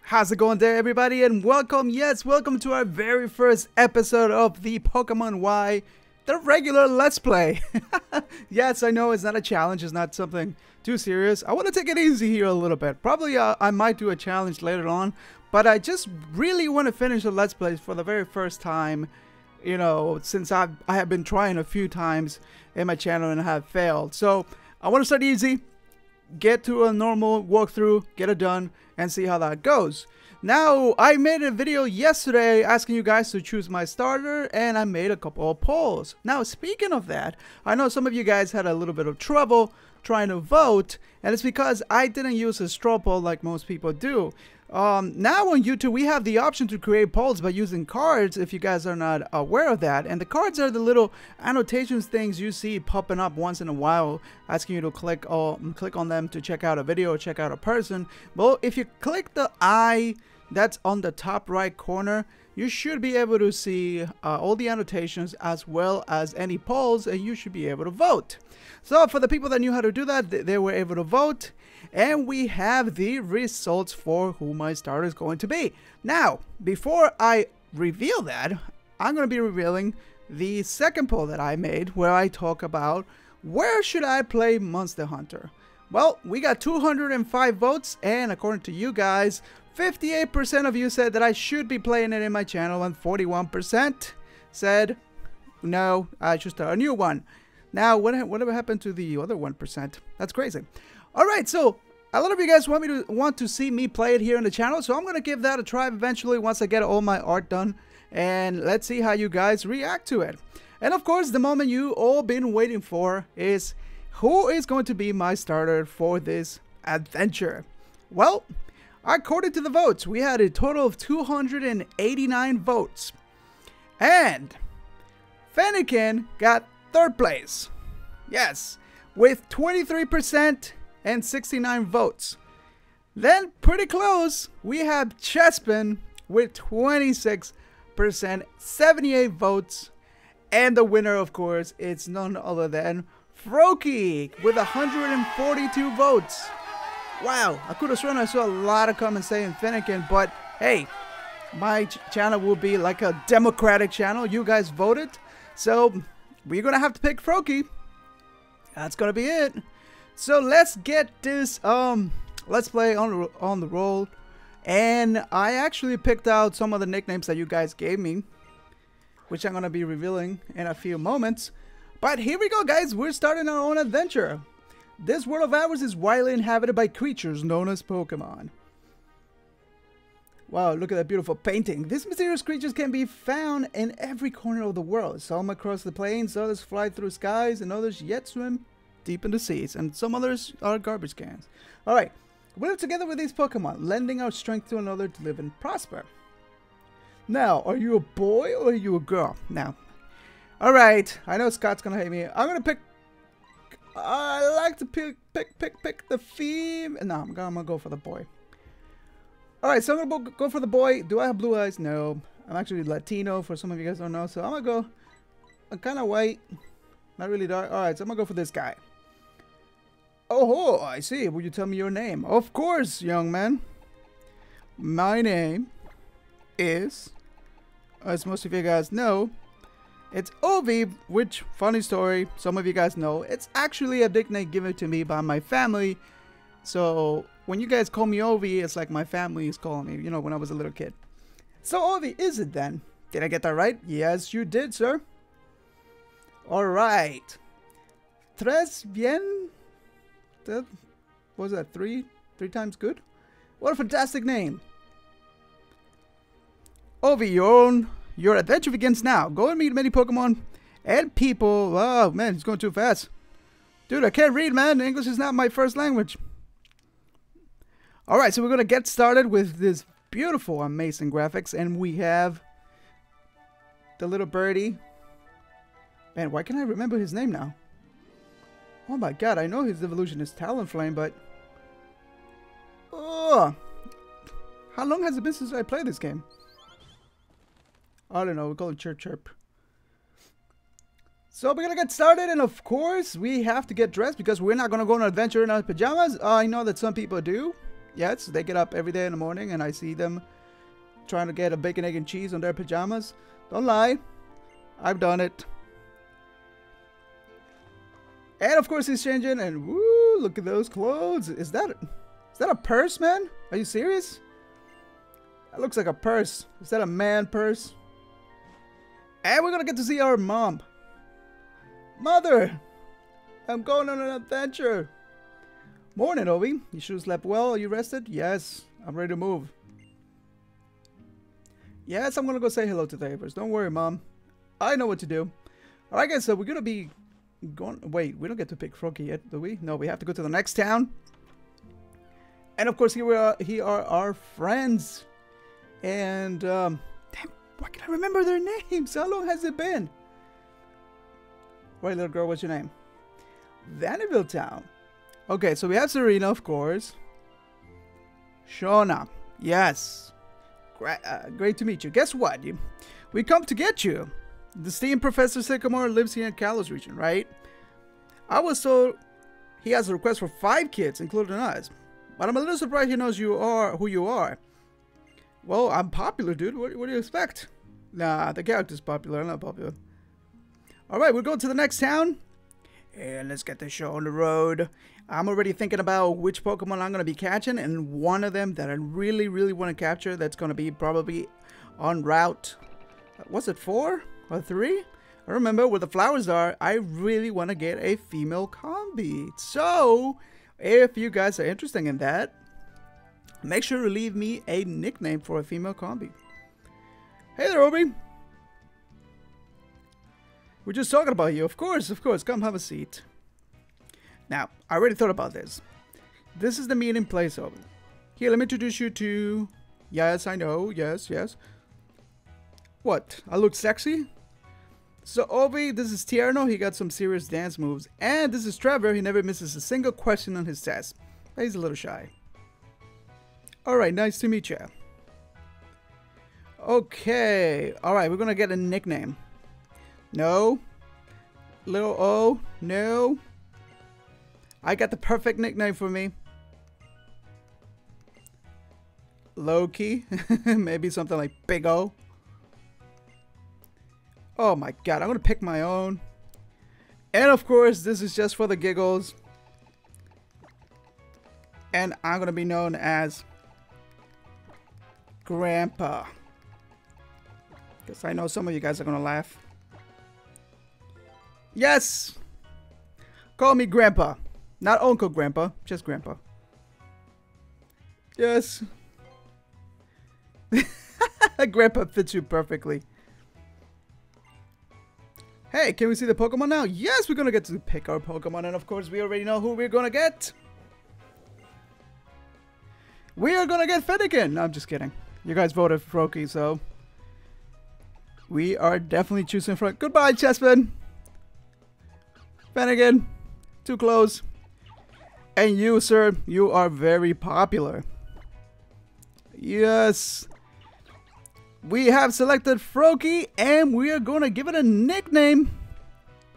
How's it going there, everybody, and welcome, yes, welcome to our very first episode of the Pokemon Y, the regular Let's Play. Yes, I know it's not a challenge, it's not something too serious. I want to take it easy here a little bit. Probably I might do a challenge later on, but I just really want to finish the Let's Plays for the very first time, you know, since I have been trying a few times in my channel and have failed. So I want to start easy, get to a normal walkthrough, get it done, and see how that goes. Now, I made a video yesterday asking you guys to choose my starter, and I made a couple of polls. Now, speaking of that, I know some of you guys had a little bit of trouble trying to vote, and it's because I didn't use a straw poll like most people do. Now on YouTube, we have the option to create polls by using cards, if you guys are not aware of that. And the cards are the little annotations things you see popping up once in a while, asking you to click on them to check out a video or check out a person. Well, if you click the eye that's on the top right corner, you should be able to see all the annotations as well as any polls, and you should be able to vote. So for the people that knew how to do that, they were able to vote. And we have the results for who my starter is going to be. Now, before I reveal that, I'm going to be revealing the second poll that I made, where I talk about where should I play Monster Hunter. Well, we got 205 votes, and according to you guys, 58% of you said that I should be playing it in my channel, and 41% said no, I should start a new one. Now, whatever happened to the other 1%? That's crazy. Alright, so a lot of you guys want to see me play it here on the channel, so I'm going to give that a try eventually once I get all my art done, and let's see how you guys react to it. And of course, the moment you all been waiting for is who is going to be my starter for this adventure. Well, according to the votes, we had a total of 289 votes, and Fennekin got third place. Yes, with 23% and 69 votes. Then, pretty close, we have Chespin with 26%, 78 votes. And the winner, of course, it's none other than Froakie with 142 votes. Wow, I could have sworn I saw a lot of comments saying Fennekin, but hey, my channel will be like a democratic channel. You guys voted, so we're gonna have to pick Froakie. That's gonna be it. So let's get this let's play on the roll. And I actually picked out some of the nicknames that you guys gave me, which I'm gonna be revealing in a few moments. But here we go, guys. We're starting our own adventure. This world of ours is widely inhabited by creatures known as Pokemon. Wow, look at that beautiful painting. These mysterious creatures can be found in every corner of the world. Some across the plains, others fly through skies, and others yet swim deep in the seas, and some others are garbage cans. Alright, we live together with these Pokemon, lending our strength to another to live and prosper. Now, are you a boy or are you a girl? Now, alright, I know Scott's gonna hate me. I'm gonna pick, I like to pick the female. No, I'm gonna go for the boy. Alright, so I'm gonna go for the boy. Do I have blue eyes? No. I'm actually Latino, for some of you guys don't know, so I'm gonna go, I'm kinda white, not really dark. Alright, so I'm gonna go for this guy. Oh, I see. Will you tell me your name? Of course, young man. My name is, as most of you guys know, it's Ovi, which, funny story, some of you guys know, it's actually a nickname given to me by my family. So, when you guys call me Ovi, it's like my family is calling me, you know, when I was a little kid. So, Ovi is it then? Did I get that right? Yes, you did, sir. Alright. Tres bien? What was that? Three times good? What a fantastic name. Ovi, your adventure begins now. Go and meet many Pokemon and people. Oh man, he's going too fast. Dude, I can't read, man. English is not my first language. Alright, so we're going to get started with this beautiful, amazing graphics. And we have the little birdie. Man, why can't I remember his name now? Oh my god, I know his evolution is Talonflame, but... Oh! How long has it been since I played this game? I don't know, we call it Chirp Chirp. So we're gonna get started, and of course, we have to get dressed because we're not gonna go on an adventure in our pajamas. I know that some people do. Yes, they get up every day in the morning and I see them trying to get a bacon, egg, and cheese on their pajamas. Don't lie. I've done it. And of course he's changing and woo, look at those clothes. Is that a purse, man? Are you serious? That looks like a purse. Is that a man purse? And we're gonna get to see our mom. Mother! I'm going on an adventure. Morning, Obi. You should have slept well. Are you rested? Yes. I'm ready to move. Yes, I'm gonna go say hello to the neighbors. Don't worry, Mom. I know what to do. Alright, guys, so we're gonna be going... Wait, we don't get to pick Froggy yet, do we? No, we have to go to the next town. And of course, here are our friends. And, damn, why can't I remember their names? How long has it been? Right, little girl, what's your name? Vanderbilt Town. Okay, so we have Serena, of course. Shona. Yes. Great to meet you. Guess what? We come to get you. The esteemed Professor Sycamore lives here in Kalos region, right? I was told he has a request for 5 kids, including us. But I'm a little surprised he knows who you are. Well, I'm popular, dude. What do you expect? Nah, the character's popular. I'm not popular. Alright, we'll go to the next town. And let's get the show on the road. I'm already thinking about which Pokemon I'm going to be catching. And one of them that I really, really want to capture, that's going to be probably on route... Was it 4 or 3? I remember where the flowers are. I really want to get a female combi. So, if you guys are interested in that, make sure to leave me a nickname for a female combi. Hey there, Obi. We're just talking about you. Of course. Come have a seat. Now, I already thought about this. This is the meeting place, Obi. Here, let me introduce you to... Yes, I know. Yes. What? I look sexy? So, Obi, this is Tierno. He got some serious dance moves. And this is Trevor. He never misses a single question on his test. He's a little shy. Alright, nice to meet you. Okay. Alright, we're gonna get a nickname. No. Little O. No. I got the perfect nickname for me. Loki. Maybe something like Big O. Oh my god, I'm gonna pick my own. And of course, this is just for the giggles. And I'm gonna be known as Grandpa. Because I know some of you guys are gonna laugh. Yes! Call me Grandpa. Not Uncle Grandpa, just Grandpa. Yes. Grandpa fits you perfectly. Hey, can we see the Pokemon now? Yes, we're gonna get to pick our Pokemon, and of course we already know who we're gonna get. We are gonna get Finnegan. No, I'm just kidding. You guys voted for Froakie, so we are definitely choosing Froakie. Goodbye, Chespin. Finnegan, too close. And you, sir, you are very popular. Yes. We have selected Froakie, and we are going to give it a nickname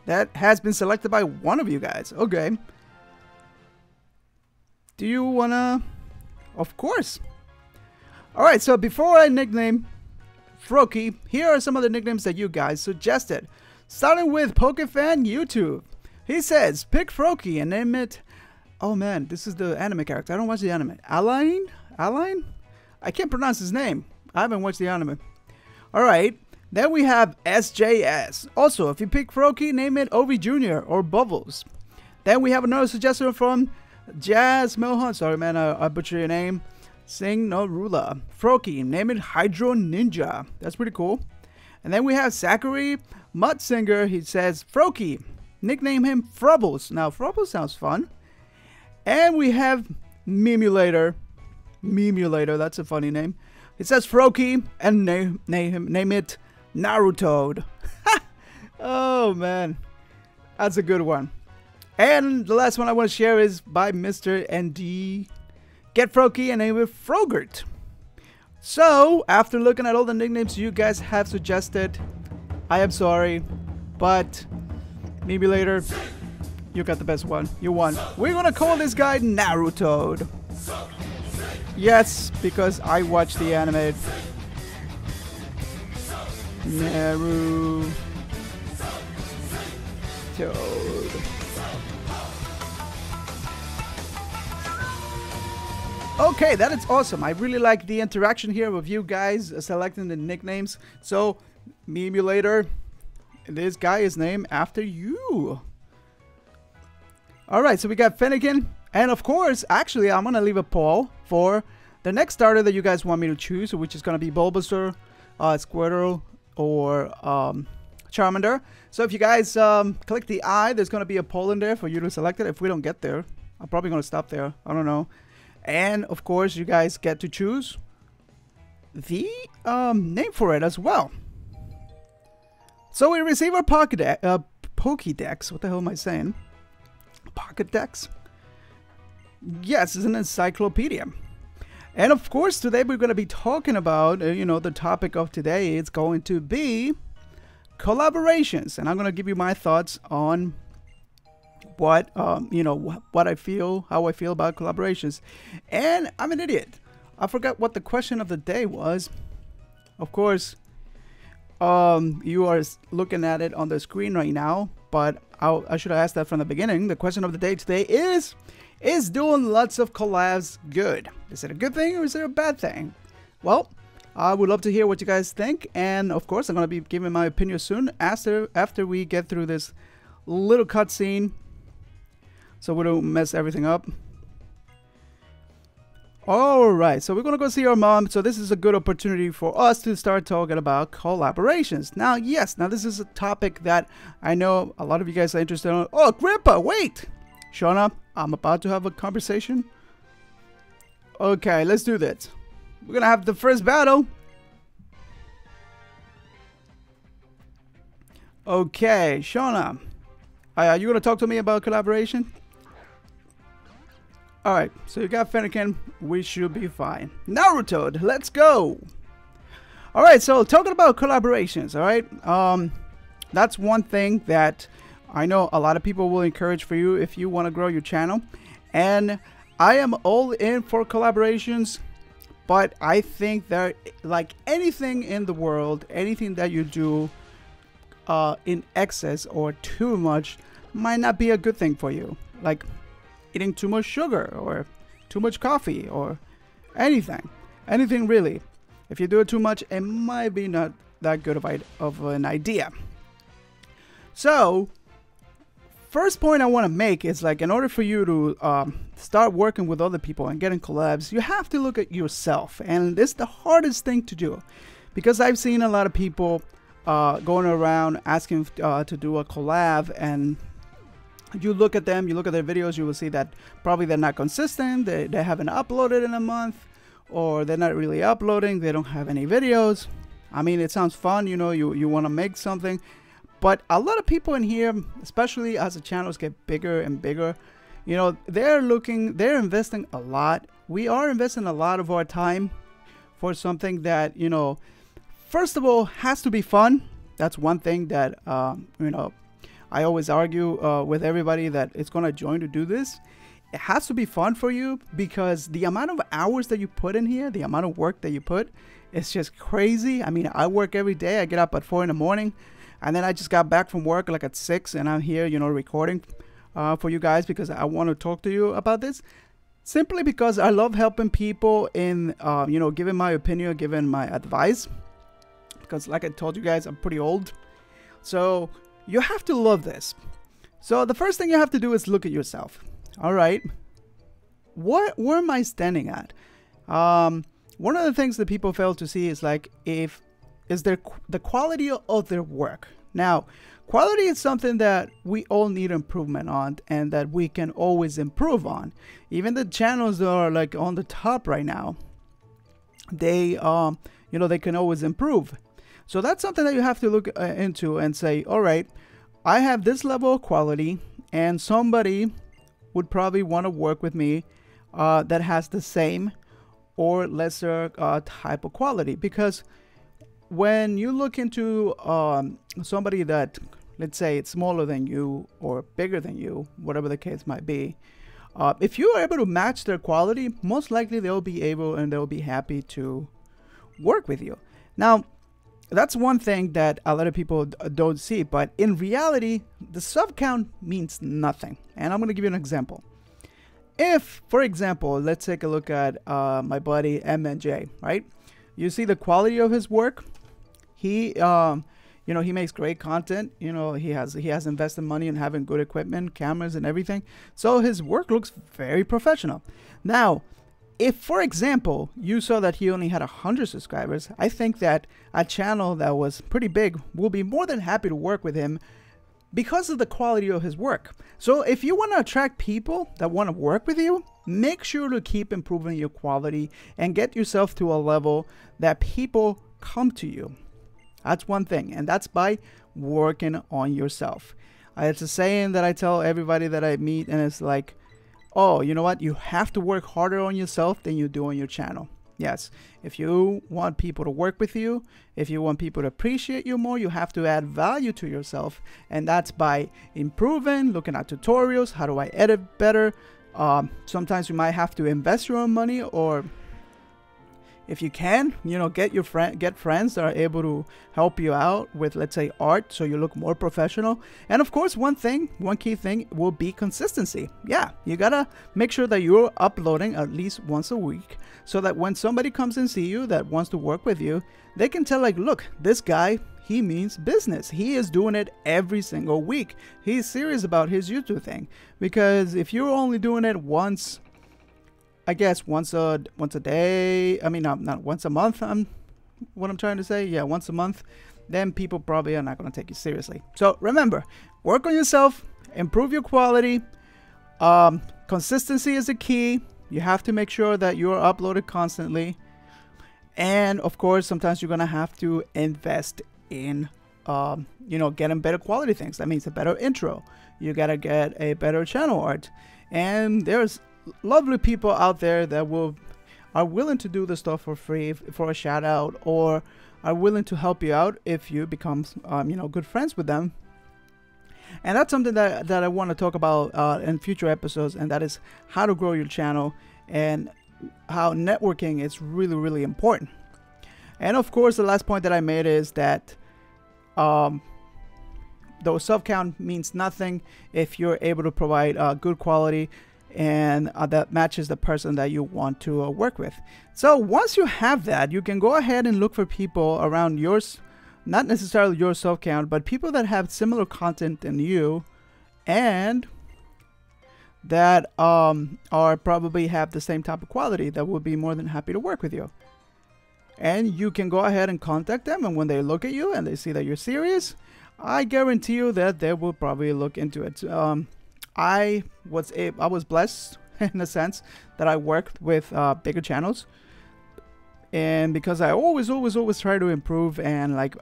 that has been selected by one of you guys. Okay. Do you want to... Of course. Alright, so before I nickname Froakie, here are some of the nicknames that you guys suggested. Starting with PokeFan YouTube. He says, pick Froakie and name it... Oh man, this is the anime character. I don't watch the anime. Aline? I can't pronounce his name. I haven't watched the anime. Alright, then we have SJS. Also, if you pick Froakie, name it Ovi Jr. or Bubbles. Then we have another suggestion from Jazz Mohan. Sorry man, I butchered your name. Sing No Rula. Froakie, name it Hydro Ninja. That's pretty cool. And then we have Zachary Mudsinger. He says, Froakie, nickname him Frubbles. Now, Frubbles sounds fun. And we have Memulator. That's a funny name. It says Froakie and name it Naruto. Oh man, that's a good one. And the last one I want to share is by Mr. ND. Get Froakie and name it Frogurt. So after looking at all the nicknames you guys have suggested, I am sorry, but Memulator, you got the best one. You won. We're gonna call this guy Naruto. Yes, because I watched the anime. Naru. Toad. Okay, that is awesome. I really like the interaction here with you guys selecting the nicknames. So, Memulator, this guy is named after you. Alright, so we got Finnegan. And of course, actually, I'm going to leave a poll for the next starter that you guys want me to choose, which is going to be Bulbasaur, Squirtle, or Charmander. So if you guys click the I, there's going to be a poll in there for you to select it. If we don't get there, I'm probably going to stop there. I don't know. And of course, you guys get to choose the name for it as well. So we receive our Pokédex. What the hell am I saying? Pokédex? Yes, it's an encyclopedia. And of course, today we're going to be talking about, you know, the topic of today is going to be collaborations. And I'm going to give you my thoughts on what, you know, what I feel, how I feel about collaborations. And I'm an idiot. I forgot what the question of the day was. Of course, you are looking at it on the screen right now, but I should have asked that from the beginning. The question of the day today is doing lots of collabs good? Is it a good thing or is it a bad thing? Well, I would love to hear what you guys think. And of course, I'm going to be giving my opinion soon after we get through this little cutscene, so we don't mess everything up. Alright, so we're going to go see our mom. So this is a good opportunity for us to start talking about collaborations. Now, yes, this is a topic that I know a lot of you guys are interested in. Oh, Grandpa, wait! Shauna, I'm about to have a conversation. Okay, let's do this. We're going to have the first battle. Okay, Shauna, are you going to talk to me about collaboration? Alright, so you got Fennekin. We should be fine. Naruto, let's go! Alright, so talking about collaborations, alright? That's one thing that I know a lot of people will encourage for you if you want to grow your channel. And I am all in for collaborations, but I think that like anything in the world, anything that you do in excess or too much might not be a good thing for you. Like eating too much sugar or too much coffee or anything really. If you do it too much, it might be not that good of an idea. So first point I want to make is, like, in order for you to start working with other people and getting collabs, you have to look at yourself. And it's the hardest thing to do, because I've seen a lot of people going around asking to do a collab, and you look at them, you look at their videos, you will see that probably they're not consistent, they haven't uploaded in a month, or they're not really uploading, they don't have any videos. I mean, it sounds fun, you know, you want to make something, but a lot of people in here, especially as the channels get bigger and bigger, you know, they're investing a lot. We are investing a lot of our time for something that, you know, first of all, has to be fun. That's one thing that, you know, I always argue with everybody that it's going to join to do this. It has to be fun for you, because the amount of hours that you put in here, the amount of work that you put, it's just crazy. I mean, I work every day. I get up at 4 in the morning, and then I just got back from work like at 6, and I'm here, you know, recording for you guys because I want to talk to you about this. Simply because I love helping people in, you know, giving my opinion, giving my advice. Because like I told you guys, I'm pretty old. So you have to love this. So the first thing you have to do is look at yourself. All right, where am I standing at? One of the things that people fail to see is, like, the quality of their work. Now, quality is something that we all need improvement on, and that we can always improve on. Even the channels that are like on the top right now, they you know, they can always improve. So that's something that you have to look into and say, all right, I have this level of quality, and somebody would probably want to work with me that has the same or lesser type of quality. Because when you look into somebody that, let's say, it's smaller than you or bigger than you, whatever the case might be, If you are able to match their quality, most likely they'll be able and they'll be happy to work with you. Now, that's one thing that a lot of people don't see, but in reality, the sub count means nothing. And I'm going to give you an example. If, for example, let's take a look at my buddy MNJ, right? You see the quality of his work. He, you know, he makes great content. You know, he has invested money in having good equipment, cameras, and everything. So his work looks very professional. Now, if, for example, you saw that he only had 100 subscribers, I think that a channel that was pretty big will be more than happy to work with him because of the quality of his work. So if you want to attract people that want to work with you, make sure to keep improving your quality and get yourself to a level that people come to you. That's one thing, and that's by working on yourself. It's a saying that I tell everybody that I meet, and it's like, oh, you know what? You have to work harder on yourself than you do on your channel. Yes, if you want people to work with you, if you want people to appreciate you more, you have to add value to yourself. And that's by improving, looking at tutorials. How do I edit better? Sometimes you might have to invest your own money, or if you can, you know, get friends that are able to help you out with, let's say, art, so you look more professional. And of course, one key thing will be consistency. Yeah, you gotta make sure that you're uploading at least once a week, so that when somebody comes and see you that wants to work with you, they can tell, like, look, this guy, he means business. He is doing it every single week. He's serious about his YouTube thing. Because if you're only doing it once, I guess once a day, I mean, not once a month, what I'm trying to say, yeah, once a month, then people probably are not going to take you seriously. So remember, work on yourself, improve your quality. Consistency is the key. You have to make sure that you're uploaded constantly. And of course, sometimes you're going to have to invest in, you know, getting better quality things. That means a better intro. You got to get a better channel art. And there's lovely people out there that are willing to do the stuff for free for a shout out, or are willing to help you out if you become you know, good friends with them. And that's something that I want to talk about in future episodes, and that is how to grow your channel and how networking is really, really important. And of course, the last point that I made is that the sub count means nothing if you're able to provide good quality and that matches the person that you want to work with. So once you have that, you can go ahead and look for people around yours, not necessarily your sub count, but people that have similar content than you, and that are probably have the same type of quality, that will be more than happy to work with you. And you can go ahead and contact them, and when they look at you and they see that you're serious, I guarantee you that they will probably look into it. I was blessed in the sense that I worked with bigger channels, and because I always try to improve, and like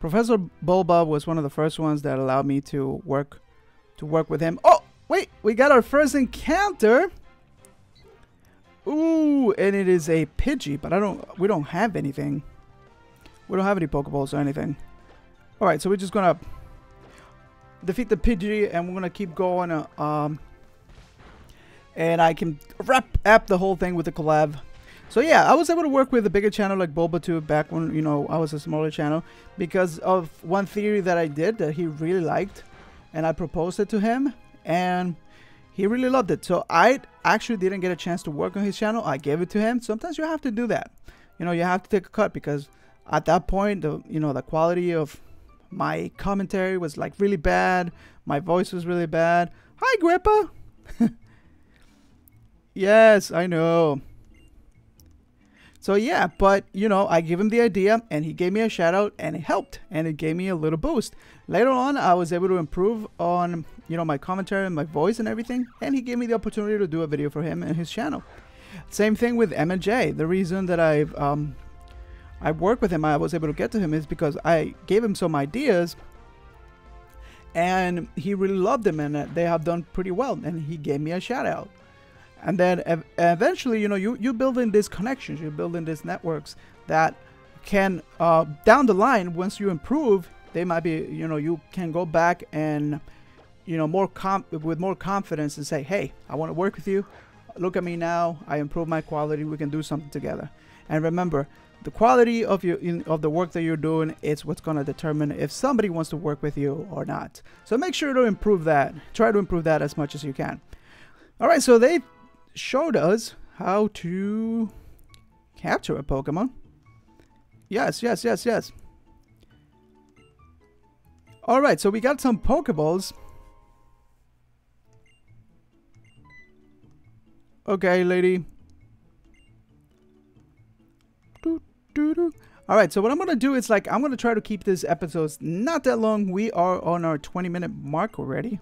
Professor Bulba was one of the first ones that allowed me to work with him. Oh wait, we got our first encounter. Ooh, and it is a Pidgey, but we don't have anything. We don't have any Pokeballs or anything. All right, so we're just gonna defeat the Pidgey, and we're gonna keep going. And I can wrap up the whole thing with the collab. So yeah, I was able to work with a bigger channel like Bulbatube back when, you know, I was a smaller channel, because of one theory that I did that he really liked, and I proposed it to him, and he really loved it. So I actually didn't get a chance to work on his channel. I gave it to him. Sometimes you have to do that. You know, you have to take a cut, because at that point, the quality of my commentary was like really bad. My voice was really bad. Hi, Grippa. Yes, I know. So yeah, but you know, I gave him the idea, and he gave me a shout out, and it helped, and it gave me a little boost. Later on, I was able to improve on, you know, my commentary and my voice and everything, and he gave me the opportunity to do a video for him and his channel. Same thing with MJ. The reason that I worked with him, I was able to get to him, is because I gave him some ideas, and he really loved them, and they have done pretty well, and he gave me a shout out. And then eventually, you know, you building these connections, you're building these networks that can, down the line, once you improve, they might be, you know, you can go back and you know, with more confidence and say, hey, I want to work with you. Look at me now. I improve my quality. We can do something together. And remember, the quality of the work that you're doing is what's going to determine if somebody wants to work with you or not. So make sure to improve that. Try to improve that as much as you can. All right, so they showed us how to capture a Pokemon. Yes, yes, yes, yes. All right, so we got some Pokeballs. Okay, lady. All right, so what I'm going to do is, like, I'm going to try to keep this episodes not that long. We are on our 20-minute mark already.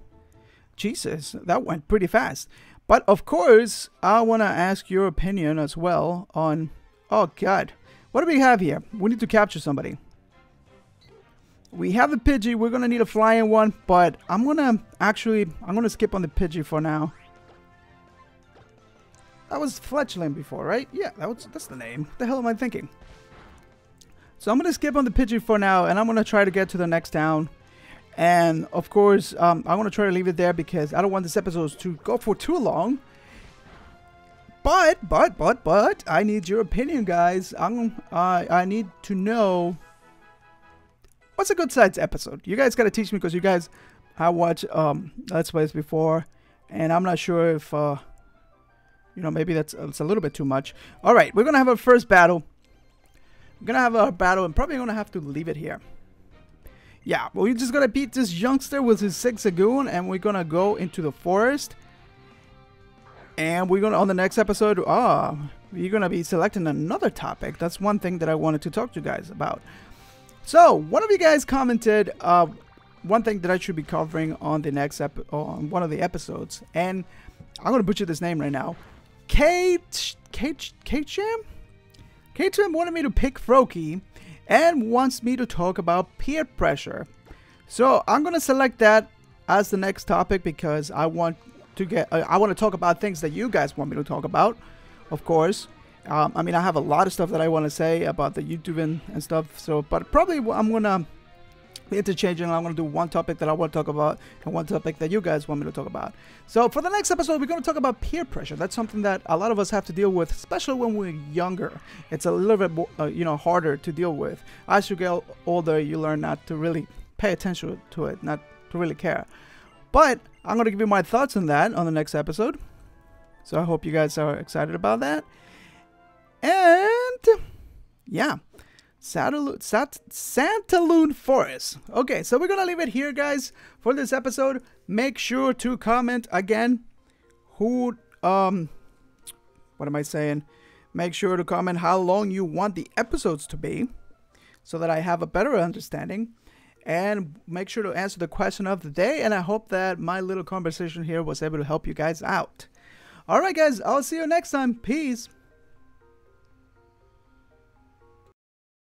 Jesus, that went pretty fast. But, of course, I want to ask your opinion as well on... Oh, God. What do we have here? We need to capture somebody. We have a Pidgey. We're going to need a flying one, but I'm going to skip on the Pidgey for now. That was Fletchling before, right? Yeah, that's the name. What the hell am I thinking? So I'm going to skip on the Pidgey for now, and I'm going to try to get to the next town. And, of course, I'm going to try to leave it there because I don't want this episode to go for too long. But, I need your opinion, guys. I need to know what's a good size episode. You guys got to teach me because you guys have watched Let's Plays before, and I'm not sure if, you know, maybe it's a little bit too much. All right, we're going to have our first battle. We're going to have our battle and probably going to have to leave it here. Yeah, we're just going to beat this youngster with his Zigzagoon, and we're going to go into the forest. And we're going to, on the next episode, we're going to be selecting another topic. That's one thing that I wanted to talk to you guys about. So, one of you guys commented one thing that I should be covering on the next on one of the episodes. And I'm going to butcher this name right now. K-Cham wanted me to pick Froakie and wants me to talk about peer pressure. So I'm going to select that as the next topic because I want to talk about things that you guys want me to talk about, of course. I mean, I have a lot of stuff that I want to say about the YouTube and stuff. So, but probably I'm going to be interchanging. I'm going to do one topic that I want to talk about and one topic that you guys want me to talk about. So for the next episode, we're going to talk about peer pressure. That's something that a lot of us have to deal with, especially when we're younger. It's a little bit more, you know, harder to deal with. As you get older, you learn not to really pay attention to it, not to really care. But I'm going to give you my thoughts on that on the next episode. So I hope you guys are excited about that. And yeah, Santaloon Forest. Okay, so we're gonna leave it here, guys, for this episode. Make sure to comment again. What am I saying? Make sure to comment how long you want the episodes to be, so that I have a better understanding. And make sure to answer the question of the day. And I hope that my little conversation here was able to help you guys out. All right, guys, I'll see you next time. Peace.